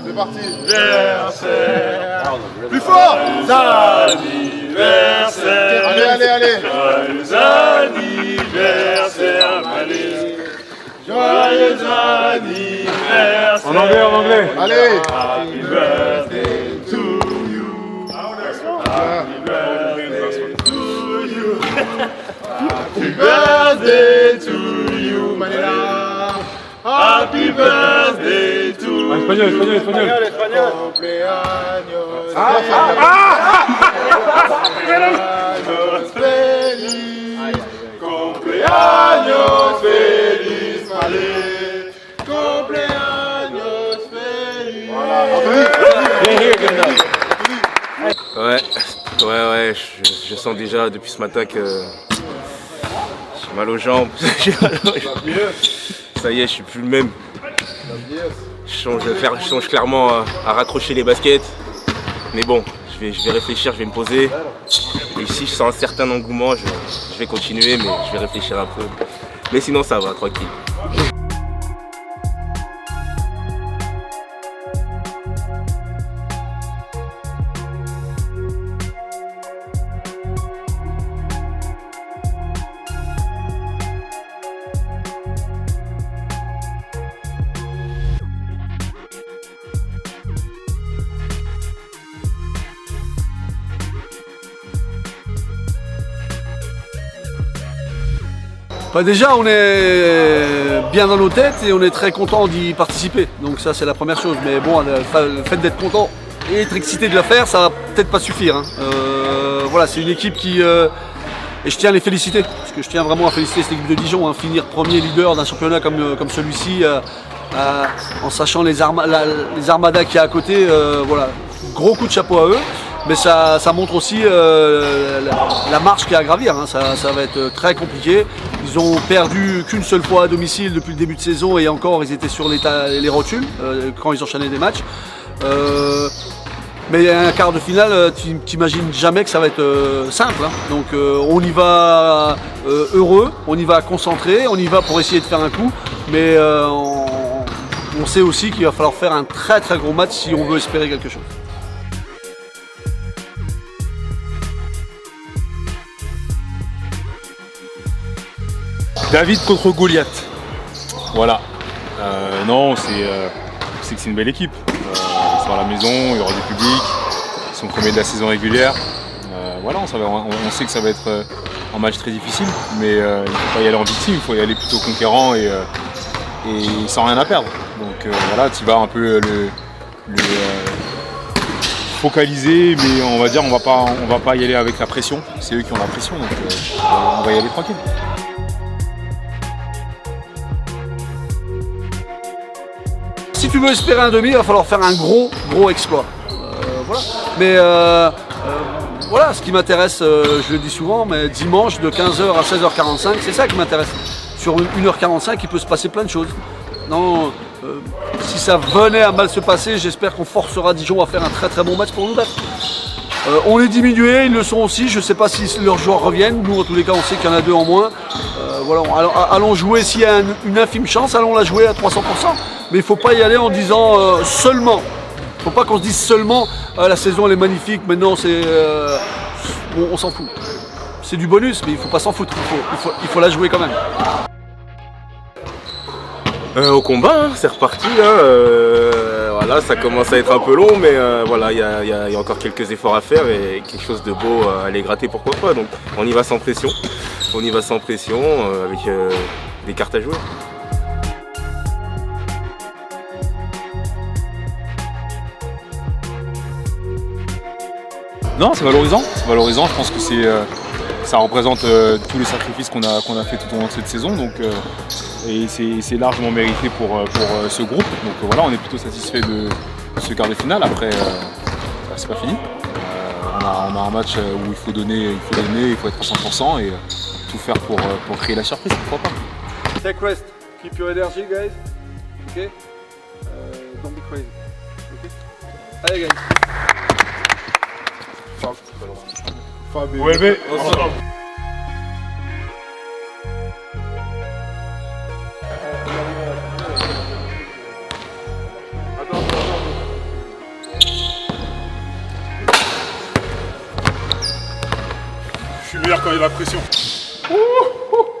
C'est parti. Anniversaire. Plus fort. Anniversaire. Allez. Joyeux anniversaire, Mané. Joyeux anniversaire. En anglais. Allez. Happy birthday to you. Happy birthday to you. Happy birthday to you, Manila. Happy birthday to you. Espagnol. Cumpleaños. Cumpleaños feliz, Malé. Cumpleaños feliz. Ouais, je sens déjà depuis ce matin que j'ai mal aux jambes. Ça y est, je suis plus le même. Je songe clairement à raccrocher les baskets. Mais bon, je vais réfléchir, je vais me poser. Et si je sens un certain engouement, je vais continuer, mais je vais réfléchir un peu. Mais sinon ça va, tranquille. Déjà, on est bien dans nos têtes et on est très content d'y participer. Donc ça, c'est la première chose. Mais bon, le fait d'être content et être excité de la faire, ça va peut-être pas suffire. Voilà, c'est une équipe qui... et je tiens à les féliciter, parce que je tiens vraiment à féliciter cette équipe de Dijon. Finir premier leader d'un championnat comme celui-ci, en sachant les armadas qu'il y a à côté. Voilà, gros coup de chapeau à eux. Mais ça montre aussi la marche qu'il y a à gravir. Ça va être très compliqué. Ils ont perdu qu'une seule fois à domicile depuis le début de saison et encore ils étaient sur les rotules quand ils enchaînaient des matchs. Mais un quart de finale, tu n'imagines jamais que ça va être simple. Donc on y va heureux, on y va concentré, on y va pour essayer de faire un coup. Mais on sait aussi qu'il va falloir faire un très très gros match si on veut espérer quelque chose. David contre Goliath. Voilà. Non, c'est que c'est une belle équipe. Ils sont à la maison, il y aura du public. Ils sont premiers de la saison régulière. Voilà, on sait que ça va être un match très difficile, mais il ne faut pas y aller en victime, il faut y aller plutôt conquérant et sans rien à perdre. Donc voilà, tu vas un peu focaliser, mais on va dire on va pas y aller avec la pression. C'est eux qui ont la pression, donc on va y aller tranquille. Si tu veux espérer un demi, il va falloir faire un gros exploit. Voilà. Mais voilà, ce qui m'intéresse, je le dis souvent, mais dimanche de 15h à 16h45, c'est ça qui m'intéresse. Sur 1h45, il peut se passer plein de choses. Non, si ça venait à mal se passer, j'espère qu'on forcera Dijon à faire un très bon match pour nous battre. On est diminué, ils le sont aussi, je ne sais pas si leurs joueurs reviennent. Nous, en tous les cas, on sait qu'il y en a 2 en moins. Voilà, allons jouer, s'il y a une infime chance, allons la jouer à 300%. Mais il ne faut pas y aller en disant seulement. Il ne faut pas qu'on se dise seulement la saison elle est magnifique, maintenant on s'en fout. C'est du bonus, mais il ne faut pas s'en foutre, il faut la jouer quand même. Au combat, c'est reparti. Voilà, ça commence à être un peu long, mais voilà, il y a encore quelques efforts à faire et quelque chose de beau à aller gratter, pourquoi pas. Donc on y va sans pression. On y va sans pression, avec des cartes à jouer. Non, c'est valorisant. Je pense que ça représente tous les sacrifices qu'on a fait tout au long de cette saison. Donc, et c'est largement mérité pour ce groupe. Donc voilà, on est plutôt satisfait de ce quart de finale. Après, c'est pas fini. On a un match où il faut donner, il faut être à 100% et tout faire pour créer la surprise, pourquoi pas. Take rest, keep your energy guys, ok? Don't be crazy, ok? Allez guys. OLB, Attends. suis meilleur quand il y a la pression. Ouh, ouh.